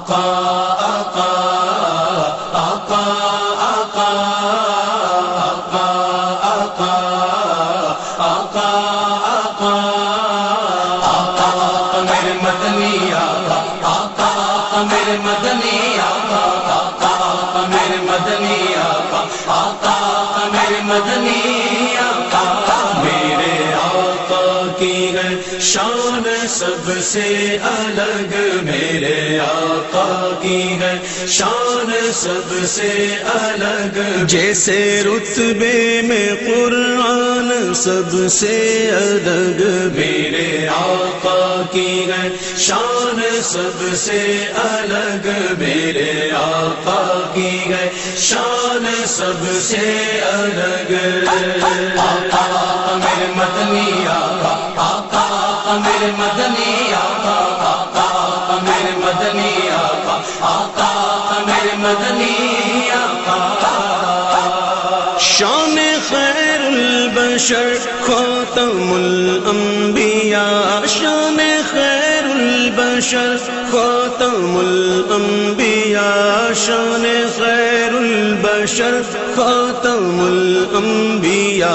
آقا آقا آقا آقا آقا آقا آقا آقا آقا میرے مدنی آقا آقا آقا میرے مدنی آقا آقا آقا میرے مدنی آقا آقا آقا میرے مدنی آقا میرے آقا کی ہے شان سب سے الگ میرے آقا کی ہے شان سب سے الگ جیسے رتبے میں قرآن سب سے الگ میرے آقا کی ہے شان سب سے الگ میرے آقا کی ہے شان سب سے الگ آقا میرے مدنی آقا آقا آقا میرے مدنی آقا آقا میرے مدنی آقا آقا میرے مدنی آقا شان خیر البشر خاتم الانبیاء شان خیر البشر خاتم الانبیاء شان خیر البشر خاتم الانبیاء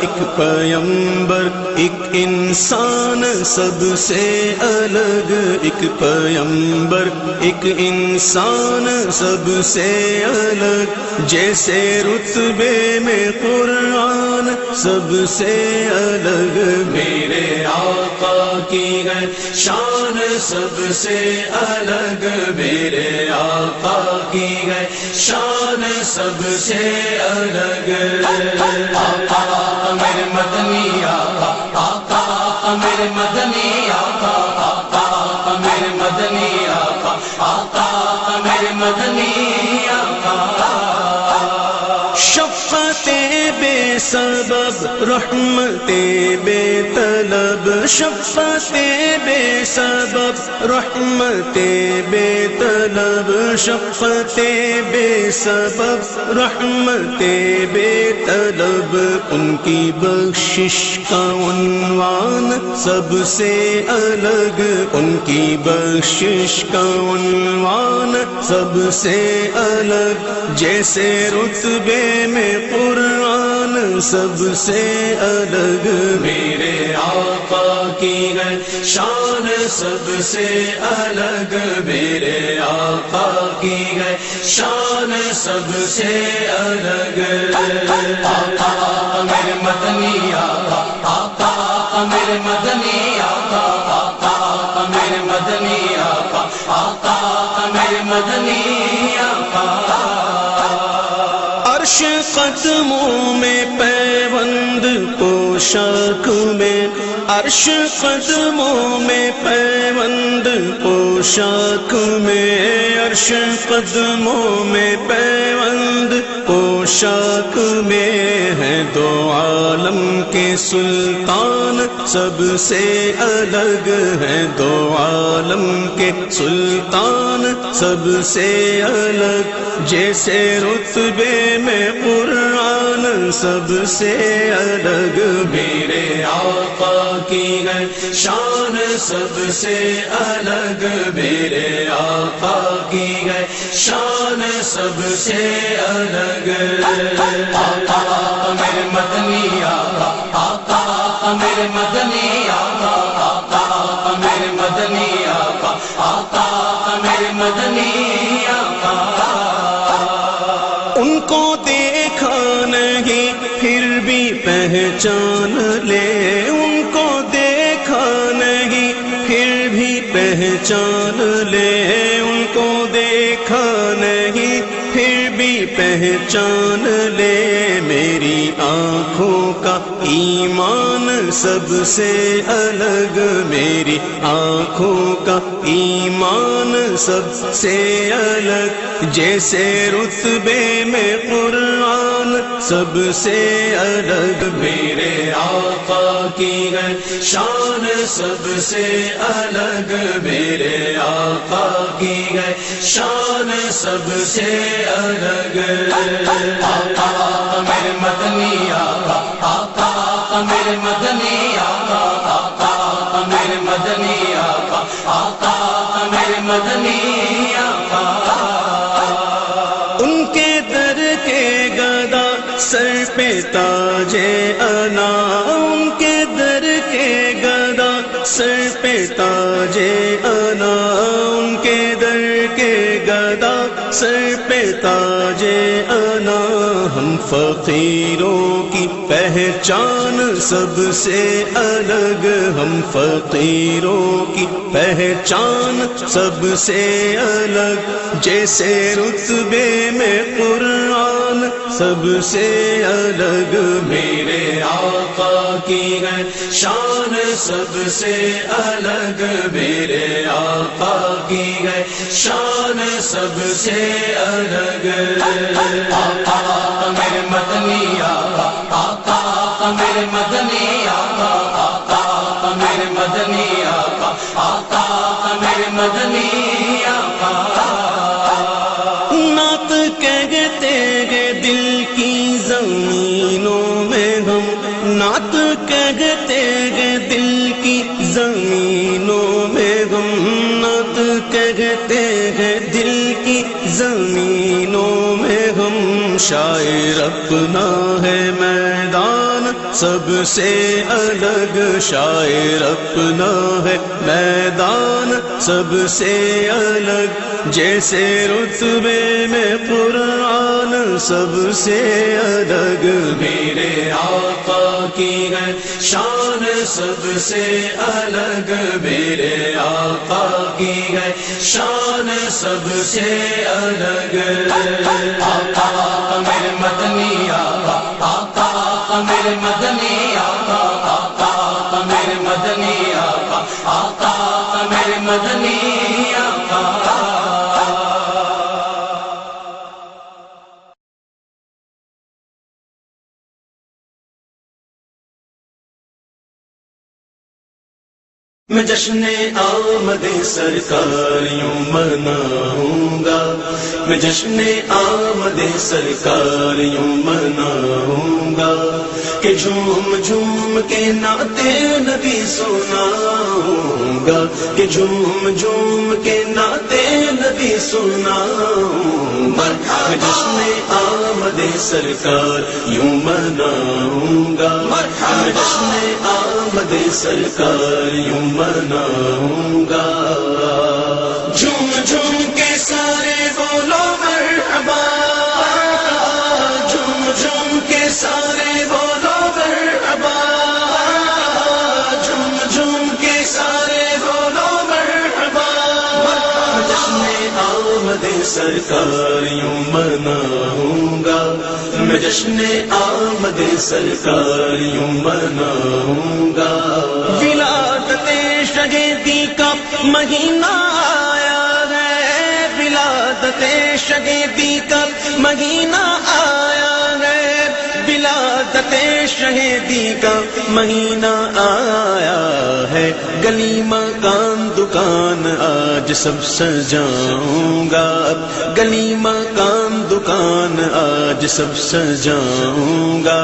ایک پیمبر ایک انسان سب سے الگ ایک پیمبر ایک انسان سب سے الگ جیسے رتبے میں قرآن سب سے الگ میرے آقا کی ہے شان سب سے الگ میرے آقا کی ہے شان سب سے الگ آقا میرے مدنی آقا آقا میرے مدنی آقا آقا میرے مدنی آقا آقا میرے مدنی آقا شفقت بے سبب رحمت بے طلب شفقت بے سبب رحمت بے طلب شفقت بے سبب رحمت بے طلب ان کی بخشش کا عنوان سب سے الگ ان کی بخشش کا عنوان سب سے الگ جیسے رتبے میں قرآن سب سے الگ میرے آقا کی ہے شان سب سے الگ میرے آقا کی ہے شان سب سے الگ آقا میرے مدنی آقا آقا میرے مدنی آقا آقا میرے مدنی آقا آقا میرے مدنی آقا عرش قدموں میں پیوند پوشاک میں عرش قدموں میں پیوند پوشاک میں عرش قدموں میں پیوند پوشاک میں ہے دو عالم کے سلطان سب سے الگ ہے دو عالم کے سلطان سب سے الگ جیسے رتبے میں قرآن سب سے الگ میرے آقا کی ہے شان سب سے الگ میرے آقا کی ہے شان سب سے الگ آقا میرے مدنی آقا آقا میرے مدنی آقا آقا میرے مدنی آقا آقا میرے مدنی آقا ان کو دیکھا نہیں پھر بھی پہچان لے ان کو دیکھا نہیں پھر بھی پہچان لے ان کو دیکھا نہیں پھر بھی پہچان لے میری آنکھوں کا ایمان سب سے الگ میری آنکھوں کا ایمان سب سے الگ جیسے رتبے میں قرآن سب سے الگ میرے آقا کی ہے شان سب سے الگ میرے آقا کی ہے شان سب سے الگ آقا میرے مدنی آقا آقا میرے مدنی آقا آقا میرے مدنی آقا آقا میرے مدنی آقا کے گدا سر پہ تاج انا، ہم فقیروں کی پہچان سب سے الگ، ہم فقیروں کی پہچان سب سے الگ، جیسے رتبے میں قرآن سب سے الگ، میرے آقا کی ہے شان سب سے الگ، میرے آقا کی ہے شان سب سے الگ۔ آقا میرے مدنی آقا، آقا میرے مدنی آقا، آقا میرے مدنی آقا، آقا میرے مدنی آقا۔ نعت کہتے ہیں دل کی زمینوں میں ہم، نعت کہتے ہیں دل کی زمینوں میں ہم، نعت کہتے ہیں دل کی زمینوں میں ہم، شاعر اپنا ہے میدان سب سے الگ، شاعر اپنا ہے میدان سب سے الگ، جیسے رتبے میں قرآن سب سے الگ، میرے آقا کی ہے شان سب سے الگ، میرے آقا کی ہے شان سب سے الگ۔ آقا میرے مدنی آقا، آقا میرے مدنی آقا، آقا میرے مدنی آقا، آقا میرے مدنی آقا۔ میں جشن آمد سرکار یوں مناؤں گا، میں جشن آمد سرکار یوں مناؤں گا، کہ جھوم جھوم کے نعت نبی سناؤں گا، کہ جھوم جھوم کے نعت نبی سناؤں گا، میں جشن آمد سرکار یوں مناؤں گا، میں جشن آمد سرکار یوں مناؤں گا، جھوم جھوم کے سارے بولو مرحبا، جھوم جھوم کے سارے بولو مرحبا، جھوم جھوم کے سارے بولو مرحبا، جشن آمد سرکار یوں مناؤں گا، میں جشن آمد سرکار یوں مناؤں گا، ولادت شگیدی کا مہینہ آیا ہے، ولادت شگیدی کا مہینہ آیا ہے، ولادت شہیدی کا مہینہ آیا ہے، گلی مکان دکان آج سب سجاؤں گا، گلی مکان دکان آج سب سجاؤں گا،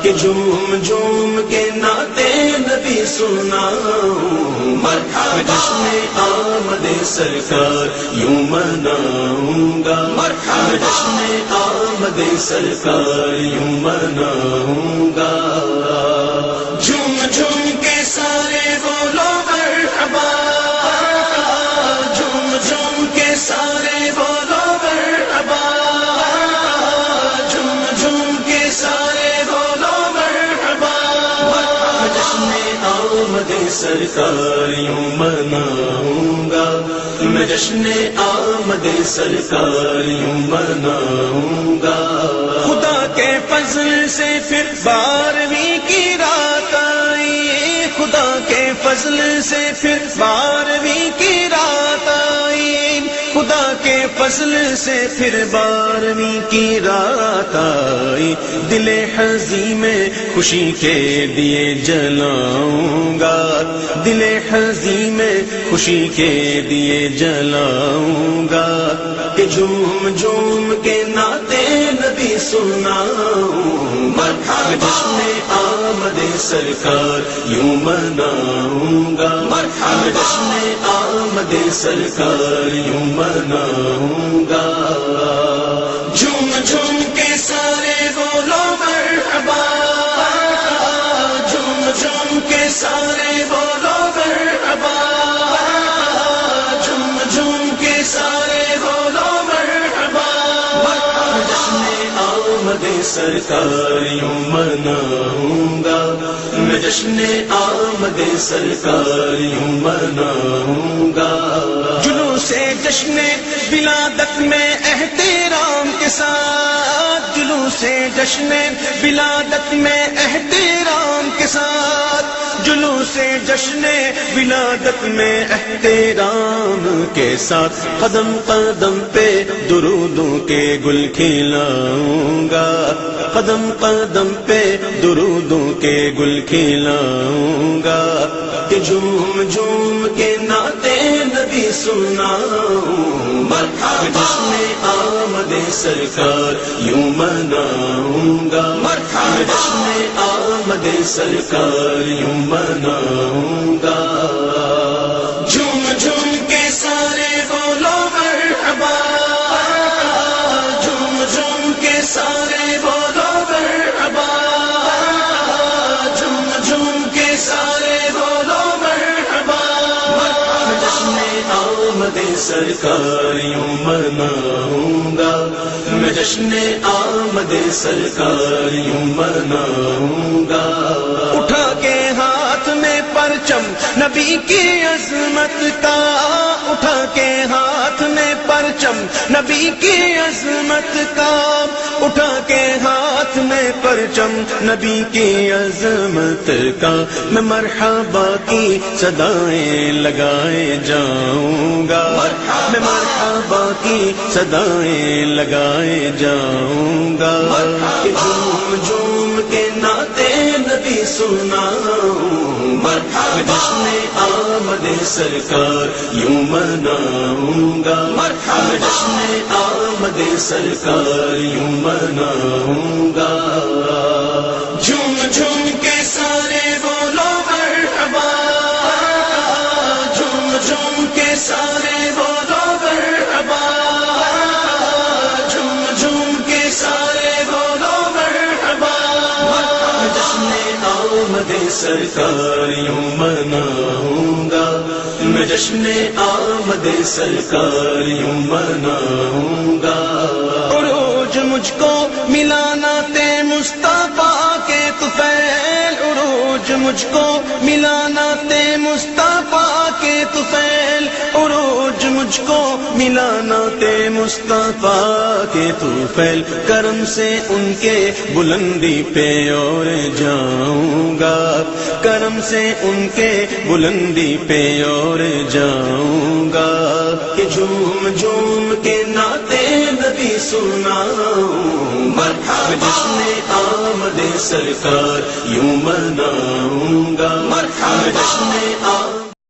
کہ جھوم جھوم کے نعت نبی سناؤں گا، میں جشن آمد سرکار یوں مناؤں گا، میں جشن آمد سرکار یوں مناؤں گا، جھوم جھوم کے سارے بولو مرحبا، جھوم جھوم کے سارے بولو مرحبا، جھوم جھوم کے سارے بولو مرحبا، جشن آمد سرکار یوں مناؤں گا، میں جشن آمد سرکار یوں مناؤں گا، خدا کے فضل سے پھر 12ویں کی رات آئی، خدا کے فضل سے پھر 12ویں کی رات آئی، خدا کے فضل سے پھر 12ویں کی رات آئی، دل حزیں میں خوشی کے دیے جلاؤں گا، دل حزیں میں خوشی کے دیے جلاؤں گا، کہ جھوم جھوم کے نعت نبی سناؤں گا، میں جشن آمد سرکار یوں مناؤں گا، میں جشن آمد سرکار یوں مناؤں گا، جھوم جھوم کے سارے بولو مرحبا، جھوم جھوم کے سارے بولو مرحبا، جھوم جھوم کے سارے آمد سرکار یوں مناؤں گا، میں جشن آمد سرکار یوں مناؤں گا، جلوس جشن ولادت میں احترام کے ساتھ، جلوس جشن ولادت میں احترام کے ساتھ، جلوس جشن ولادت میں احترام کے ساتھ، قدم قدم پہ درودوں کے گل کھلاؤں گا، قدم قدم پہ درودوں کے گل کھلاؤں گا، کہ جھوم جھوم کے نعت نبی سناؤں، جشن آمد سرکار یوں مناؤں گا، جشن آمد سرکار یوں مناؤں گا، جھوم جھوم کے سارے بولو مرحبا، جھوم جھوم کے سارے بولو مرحبا، جھوم جھوم کے سارے بولو مرحبا، جشن آمد سرکار یوں مناؤں گا، میں جشن آمد سرکار یوں مناؤں گا، اٹھا کے ہاتھ میں پرچم نبی کی عظمت کا، اٹھا کے ہاتھ میں پرچم نبی کی عظمت کا، اٹھا کے ہاتھ میں پرچم نبی کی عظمت کا، میں مرحبا کی صدائیں لگائے جاؤں گا، میں مرحبا کی صدائیں لگائے جاؤں گا، کہ جھوم جھوم کے نعت نبی سناؤں، جشن آمد سرکار یوں مناؤں گا، جشن آمد سرکار یوں مناؤں گا، جھوم جھوم کے سارے بولو مرحبا، جھوم جھوم کے سارے بولو مرحبا، جھوم جھوم کے سارے بولو مرحبا، جشن آمد سرکار یوں مناؤں گا، میں جشن آمد سرکار یوں مناؤں گا، عروج مجھ کو ملا نعت مصطفیٰ کے طفیل، عروج مجھ کو ملا نعت مصطفیٰ کے طفیل، عروج مجھ کو ملا نعت مصطفیٰ کے طفیل، کرم سے ان کے بلندی پہ اور جاؤں گا، کرم سے ان کے بلندی پہ اور جاؤں گا، کہ جھوم جھوم کے نعت نبی سناؤں، جشن آمد سرکار یوں مناؤں گا، جشن آمد